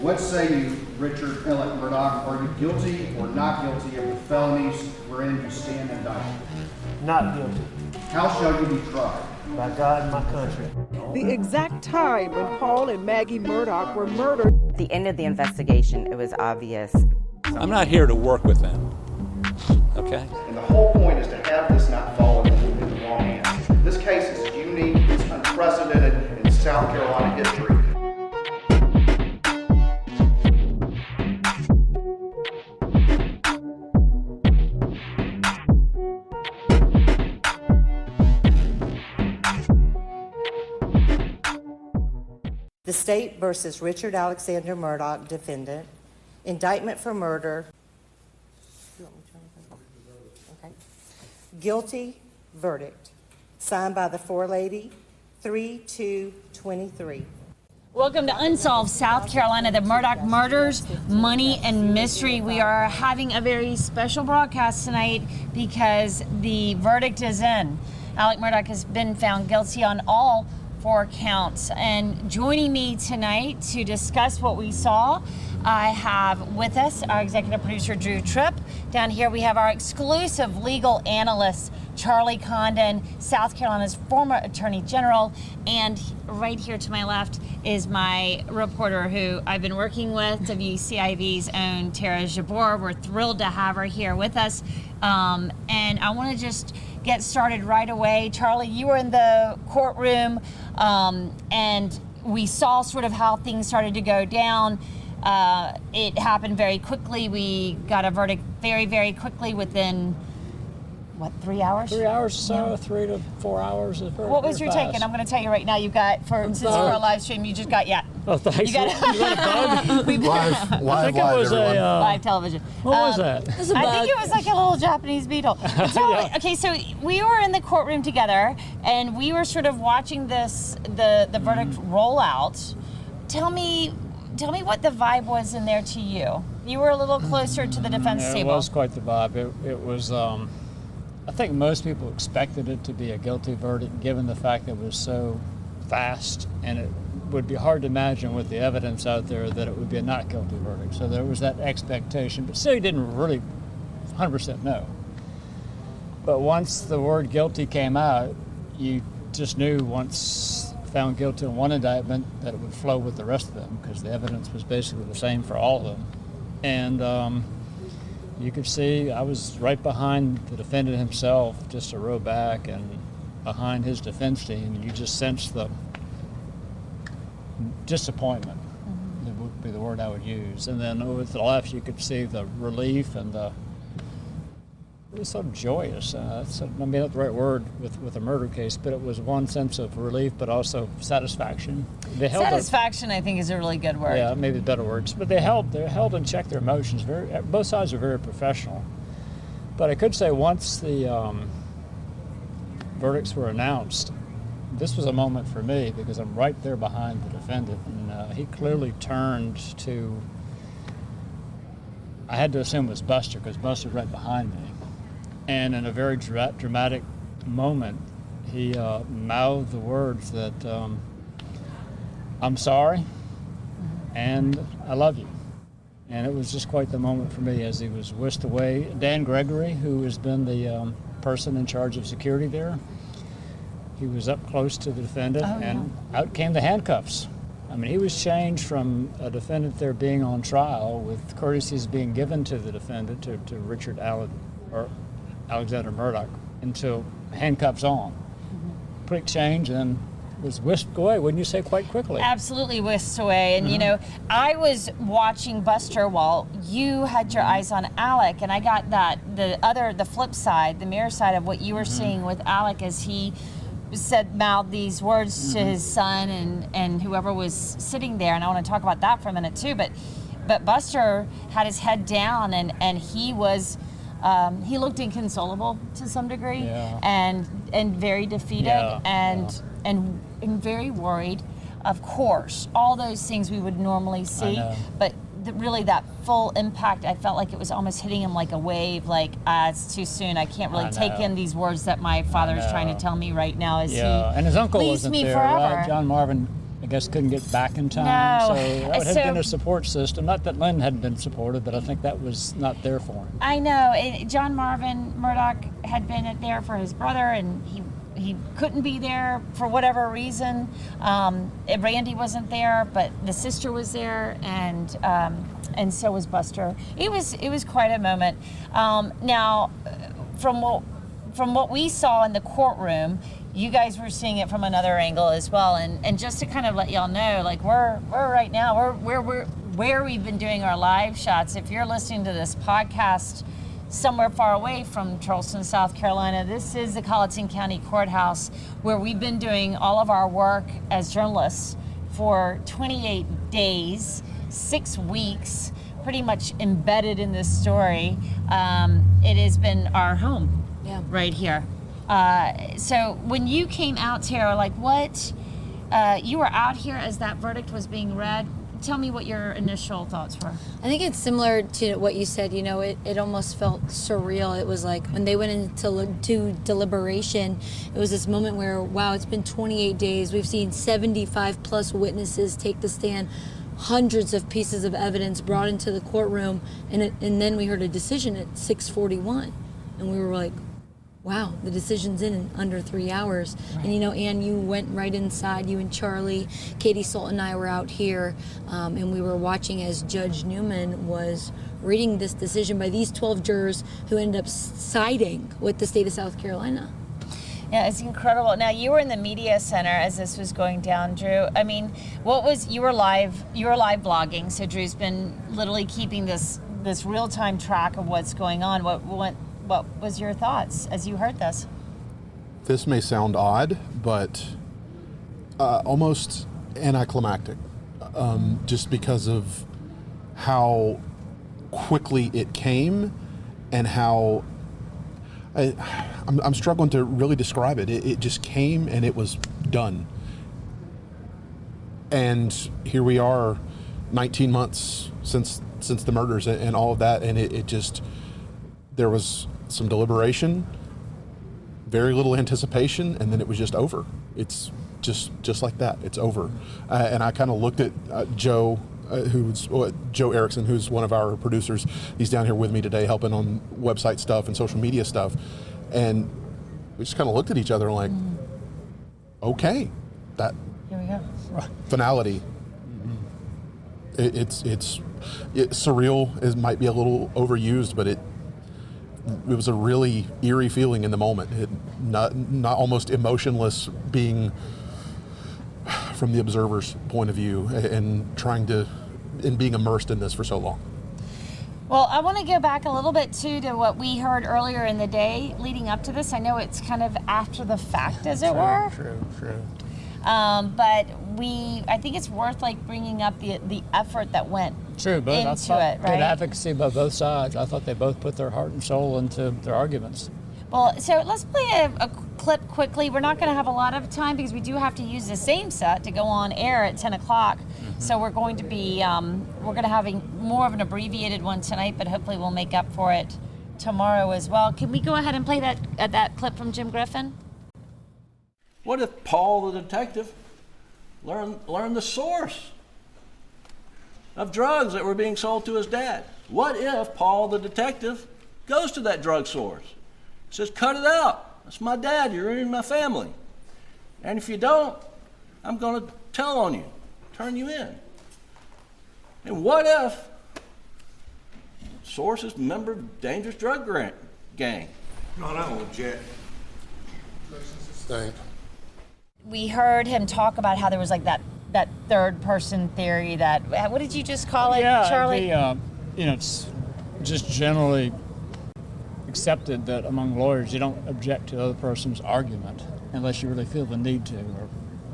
What say you, Richard Alex Murdaugh? Are you guilty or not guilty of the felonies wherein you stand indicted? Not guilty. How shall you be tried? By God and my country. The exact time when Paul and Maggie Murdaugh were murdered. At the end of the investigation, it was obvious. I'm not here to work with them, okay? And the whole point is to have this not fall into the wrong hands. This case is unique, it's unprecedented in South Carolina history. The State versus Richard Alexander Murdaugh, defendant. Indictment for murder. Okay. Guilty verdict. Signed by the forelady, 3/2/23. Welcome to Unsolved South Carolina, the Murdaugh murders, money, and mystery. We are having a very special broadcast tonight because the verdict is in. Alex Murdaugh has been found guilty on all 4 counts. And joining me tonight to discuss what we saw, I have with us our executive producer, Drew Tripp. Down here we have our exclusive legal analyst, Charlie Condon, South Carolina's former Attorney General. And right here to my left is my reporter who I've been working with, WCIV's own Tara Jabor. We're thrilled to have her here with us. And I want to just get started right away. Charlie, you were in the courtroom, and we saw sort of how things started to go down. It happened very quickly. We got a verdict very, very quickly within, what, 3 hours? 3 hours or so, Yeah. 3 to 4 hours. Is very, what was your take? And I'm going to tell you right now, you've got, since for a live stream, you just got, Oh, thanks. You got a bug? Live, live television. What was that? I think it was like a little Japanese beetle. Okay, so we were in the courtroom together, and we were sort of watching the verdict roll out. Tell me what the vibe was in there to you. You were a little closer to the defense table. It was quite the vibe. It was, I think most people expected it to be a guilty verdict, given the fact that it was so fast, and it would be hard to imagine with the evidence out there that it would be a not guilty verdict. So there was that expectation, but still you didn't really 100% know. But once the word guilty came out, you just knew once found guilty in one indictment that it would flow with the rest of them, because the evidence was basically the same for all of them. And you could see I was right behind the defendant himself, just a row back, and behind his defense team, and you just sensed the disappointment. That would be the word I would use. And then over to the left, you could see the relief and it was sort of joyous. Maybe not the right word with a murder case, but it was one sense of relief, but also satisfaction. Satisfaction, I think, is a really good word. Yeah, maybe better words. But they held and checked their emotions. Both sides are very professional. But I could say once the verdicts were announced, this was a moment for me because I'm right there behind the defendant, and he clearly turned to, I had to assume it was Buster, because Buster's right behind me. And in a very dramatic moment, he mouthed the words that, I'm sorry, and I love you. And it was just quite the moment for me as he was whisked away. Dan Gregory, who has been the person in charge of security there, he was up close to the defendant, and out came the handcuffs. I mean, he was changed from a defendant there being on trial with courtesies being given to the defendant, to Richard Alexander Murdaugh, into handcuffs on. Quick change, and was whisked away, wouldn't you say, quite quickly? Absolutely whisked away. And, you know, I was watching Buster while you had your eyes on Alec, and I got the flip side, the mirror side of what you were seeing with Alec as he mouthed these words to his son and whoever was sitting there. And I want to talk about that for a minute too, but Buster had his head down, and he was he looked inconsolable to some degree, and very defeated, and very worried. Of course, all those things we would normally see, but really that full impact, I felt like it was almost hitting him like a wave, like, it's too soon. I can't really take in these words that my father is trying to tell me right now as he and his uncle leaves wasn't me there, forever. right? John Marvin guess couldn't get back in time. No. So that would have So- been a support system. Not that Lynn hadn't been supported, but I think that was not there for him. I know. John Marvin Murdaugh had been there for his brother, and he couldn't be there for whatever reason. Randy wasn't there, but the sister was there, and so was Buster. It was quite a moment. Now, from what we saw in the courtroom, you guys were seeing it from another angle as well. And just to kind of let y'all know, like we're right now, where we've been doing our live shots. If you're listening to this podcast somewhere far away from Charleston, South Carolina, this is the Colleton County Courthouse, where we've been doing all of our work as journalists for 28 days, 6 weeks, pretty much embedded in this story. It has been our home right here. So when you came out, Tara, like what, you were out here as that verdict was being read. Tell me what your initial thoughts were. I think it's similar to what you said. You know, it almost felt surreal. It was like when they went into deliberation, it was this moment where, wow, it's been 28 days. We've seen 75 plus witnesses take the stand, hundreds of pieces of evidence brought into the courtroom, and then we heard a decision at 6:41, and we were like, wow, the decision's in under 3 hours. Right. And you know, Ann, you went right inside, you and Charlie, Katie Salt and I were out here, and we were watching as Judge Newman was reading this decision by these 12 jurors who ended up siding with the state of South Carolina. Yeah, it's incredible. Now, you were in the media center as this was going down, Drew. I mean, you were live blogging, so Drew's been literally keeping this real-time track of what's going on. What was your thoughts as you heard this? This may sound odd, but almost anticlimactic, just because of how quickly it came and how I'm struggling to really describe it. It just came and it was done. And here we are 19 months since the murders and all of that, and it just, there was some deliberation, very little anticipation, and then it was just over. It's just like that. It's over. And I kind of looked at Joe Erickson, who's one of our producers. He's down here with me today helping on website stuff and social media stuff. And we just kind of looked at each other and like, okay, that Here we go. finality. It's surreal. It might be a little overused, but it was a really eerie feeling in the moment. Not almost emotionless, being from the observer's point of view and being immersed in this for so long. Well, I want to go back a little bit too to what we heard earlier in the day leading up to this. I know it's kind of after the fact, as it were. True. But I think it's worth like bringing up the effort that went True, but I into thought it, right? good advocacy by both sides. I thought they both put their heart and soul into their arguments. Well, so let's play a clip quickly. We're not going to have a lot of time because we do have to use the same set to go on air at 10 o'clock. Mm-hmm. So we're going to be, we're going to have more of an abbreviated one tonight, but hopefully we'll make up for it tomorrow as well. Can we go ahead and play that clip from Jim Griffin? What if Paul the detective learned the source of drugs that were being sold to his dad? What if Paul the detective goes to that drug source, says, cut it out, that's my dad, you're ruining my family, and if you don't, I'm going to tell on you, turn you in. And what if source is a member of dangerous drug gang? No, I don't object. Thank. We heard him talk about how there was like that third person theory that, what did you just call it, Charlie? It's just generally accepted that among lawyers you don't object to the other person's argument unless you really feel the need to.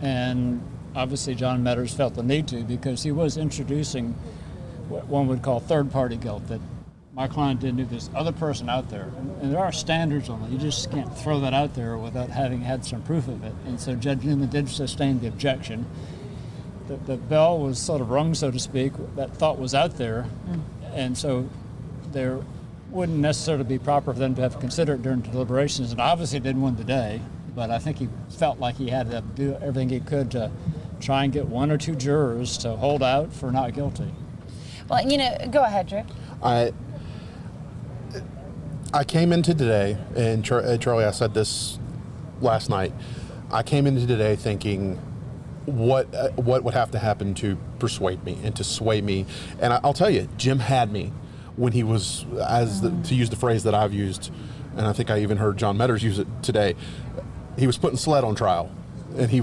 And obviously John Meadors felt the need to because he was introducing what one would call third-party guilt, that my client didn't do this, other person out there. And there are standards on it. You just can't throw that out there without having had some proof of it. And so Judge Newman did sustain the objection. The bell was sort of rung, so to speak. That thought was out there. And so there wouldn't necessarily be proper for them to have considered it during deliberations. And obviously didn't win the day, but I think he felt like he had to do everything he could to try and get one or two jurors to hold out for not guilty. Well, go ahead, Drew. I came into today, and Charlie, I said this last night. I came into today thinking, what would have to happen to persuade me and to sway me? And I'll tell you, Jim had me when he was, to use the phrase that I've used, and I think I even heard John Meadors use it today. He was putting Sled on trial, and I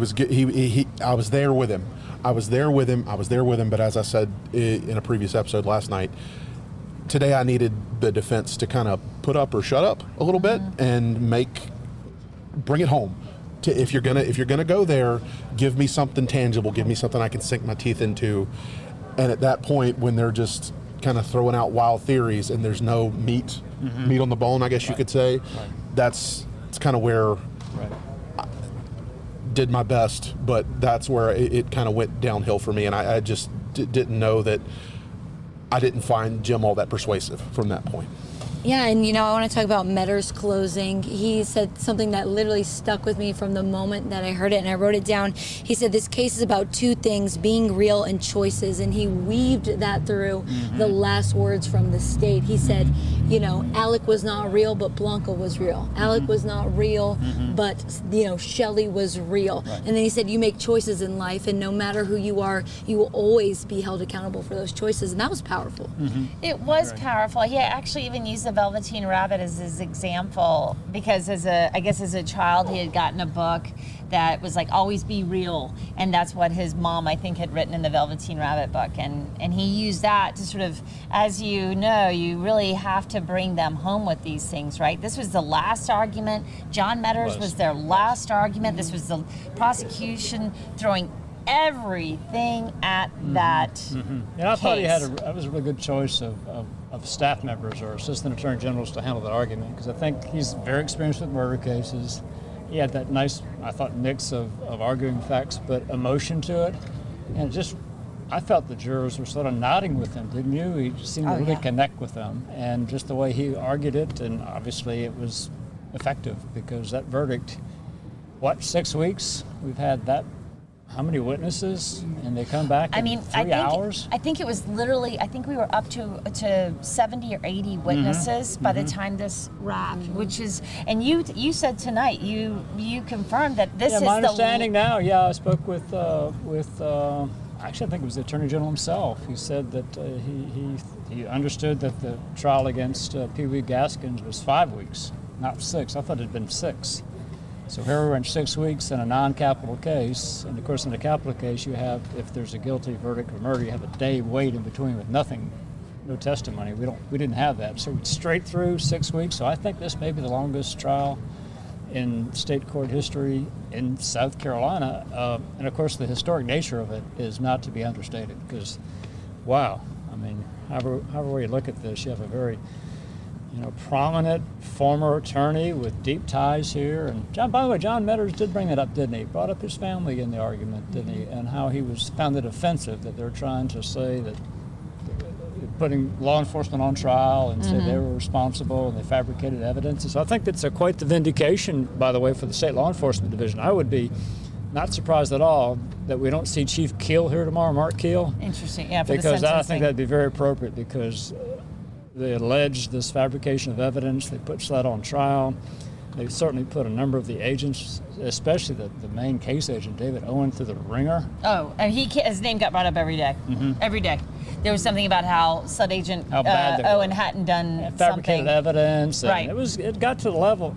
was there with him. I was there with him. But as I said in a previous episode last night, today I needed the defense to kind of put up or shut up a little bit and bring it home. If you're gonna go there, give me something tangible, give me something I can sink my teeth into. And at that point, when they're just kind of throwing out wild theories and there's no meat on the bone, I guess you could say, that's kind of where I did my best, but that's where it kind of went downhill for me. And I just didn't know that I didn't find Jim all that persuasive from that point. Yeah, and I want to talk about Meadors' closing. He said something that literally stuck with me from the moment that I heard it, and I wrote it down. He said, this case is about two things, being real and choices, and he weaved that through the last words from the state. He said, Alec was not real, but Blanca was real. Alec was not real, but, Shelley was real. Right. And then he said, you make choices in life, and no matter who you are, you will always be held accountable for those choices, and that was powerful. It was powerful. He actually even used the Velveteen Rabbit as his example because as a child he had gotten a book that was like always be real, and that's what his mom I think had written in the Velveteen Rabbit book, and he used that to sort of, as you really have to bring them home with these things, right? This was the last argument. John Meadors was their last argument. This was the prosecution throwing everything at that And I thought that was a really good choice of staff members or assistant attorney generals to handle that argument, because I think he's very experienced with murder cases. He had that nice, I thought, mix of arguing facts but emotion to it, and I felt the jurors were sort of nodding with him, didn't you? He just seemed to really connect with them, and just the way he argued it, and obviously it was effective because that verdict, 6 weeks? We've had that. How many witnesses? And they come back in 3 hours? I think it was literally, we were up to 70 or 80 witnesses by the time this wrapped, which is, and you said tonight, you confirmed that this is my understanding now, I spoke with actually I think it was the Attorney General himself. He said that he understood that the trial against Pee Wee Gaskins was 5 weeks, not 6. I thought it had been 6. So here we're in 6 weeks in a non-capital case, and of course in a capital case you have, if there's a guilty verdict of murder, you have a day wait in between with nothing, no testimony. We didn't have that, so straight through 6 weeks. So I think this may be the longest trial in state court history in South Carolina, and of course the historic nature of it is not to be understated. Because, wow, however way you look at this, you have a very prominent former attorney with deep ties here. And by the way, John Meadors did bring that up, didn't he? Brought up his family in the argument, didn't he? And how he found it offensive that they're trying to say that putting law enforcement on trial and say they were responsible and they fabricated evidence. And so I think that's quite the vindication, by the way, for the State Law Enforcement Division. I would be not surprised at all that we don't see Chief Keel here tomorrow, Mark Keel. Interesting, for because the sentencing. I think that'd be very appropriate, because they alleged this fabrication of evidence. They put Sled on trial. They certainly put a number of the agents, especially the main case agent, David Owen, through the ringer. Oh, and his name got brought up every day. Every day. There was something about how Sled agent Owen hadn't done fabricated something. evidence. And right. It got to the level,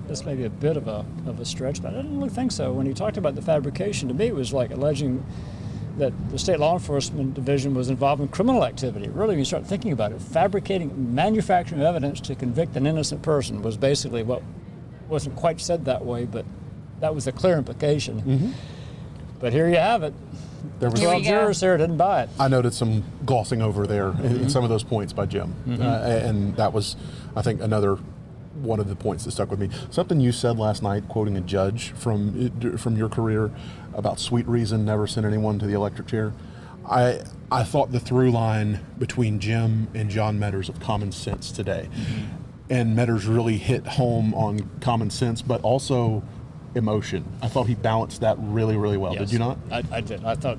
this may be a bit of a stretch, but I didn't really think so. When he talked about the fabrication, to me it was like alleging that the State Law Enforcement Division was involved in criminal activity. Really, when you start thinking about it, manufacturing evidence to convict an innocent person was basically what wasn't quite said that way, but that was a clear implication. But here you have it. There were 12 jurors there didn't buy it. I noted some glossing over there in some of those points by Jim, and that was, I think, another one of the points that stuck with me. Something you said last night, quoting a judge from your career about sweet reason never sent anyone to the electric chair. I thought the through line between Jim and John Meadors of common sense today, and Meadors really hit home on common sense, but also emotion. I thought he balanced that really, really well. Yes, Did you not? I did. I thought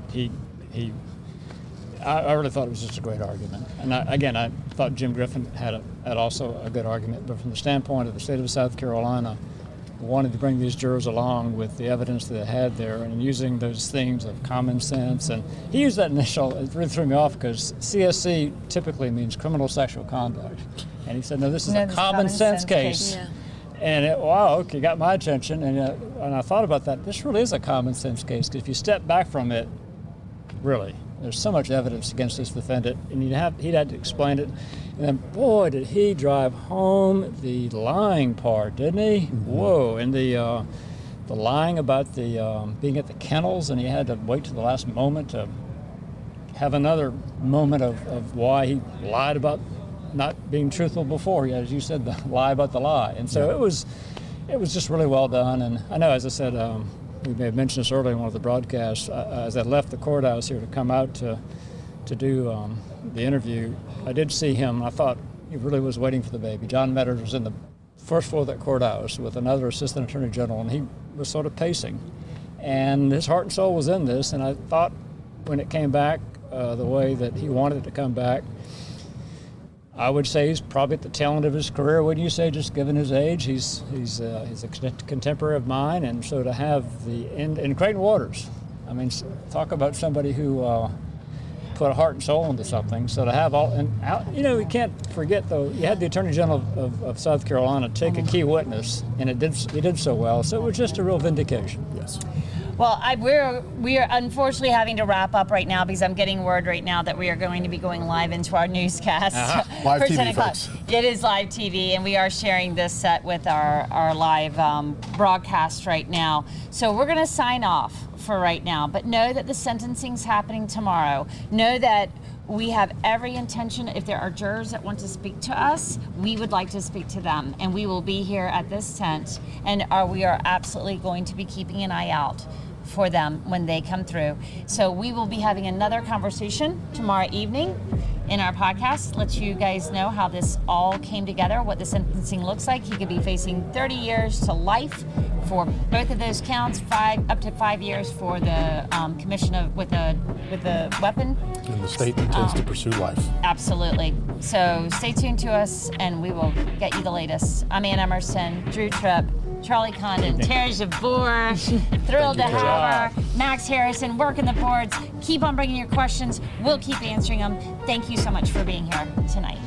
I really thought it was just a great argument. And I thought Jim Griffin had also a good argument. But from the standpoint of the state of South Carolina, wanted to bring these jurors along with the evidence that they had there and using those things of common sense. And he used that initial, it really threw me off because CSC typically means criminal sexual conduct. And he said, no, this is a common sense case. Yeah. And wow, okay, got my attention. And I thought about that. This really is a common sense case because if you step back from it, really, there's so much evidence against this defendant, and he'd had to explain it. And then, boy, did he drive home the lying part, didn't he? Mm-hmm. Whoa! And the lying about the being at the kennels, and he had to wait to the last moment to have another moment of why he lied about not being truthful before. As you said, the lie about the lie. And so it was just really well done. And I know, as I said, we may have mentioned this earlier in one of the broadcasts. As I left the courthouse here to come out to do the interview, I did see him. I thought he really was waiting for the baby. John Metters was in the first floor of that courthouse with another assistant attorney general, and he was sort of pacing. And his heart and soul was in this, and I thought when it came back the way that he wanted it to come back, I would say he's probably at the tail end of his career, wouldn't you say, just given his age? He's a contemporary of mine, and so to have and Creighton Waters, I mean, talk about somebody who put a heart and soul into something. So to have we can't forget, though, you had the Attorney General of South Carolina take a key witness, and he did so well. So it was just a real vindication. Yes. Well, we are unfortunately having to wrap up right now because I'm getting word right now that we are going to be going live into our newscast Live for TV, 10 o'clock. folks. It is live TV, and we are sharing this set with our live broadcast right now. So we're going to sign off for right now, but know that the sentencing's happening tomorrow. Know that we have every intention, if there are jurors that want to speak to us, we would like to speak to them, and we will be here at this tent, and we are absolutely going to be keeping an eye out for them when they come through. So we will be having another conversation tomorrow evening in our podcast, let you guys know how this all came together, what the sentencing looks like. He could be facing 30 years to life for both of those counts, up to 5 years for the commission of with a weapon. And the state intends to pursue life. Absolutely. So stay tuned to us, and we will get you the latest. I'm Ann Emerson, Drew Tripp, Charlie Condon, Terry Jabbour. Thrilled to have her. Max Harrison, working the boards. Keep on bringing your questions. We'll keep answering them. Thank you so much for being here tonight.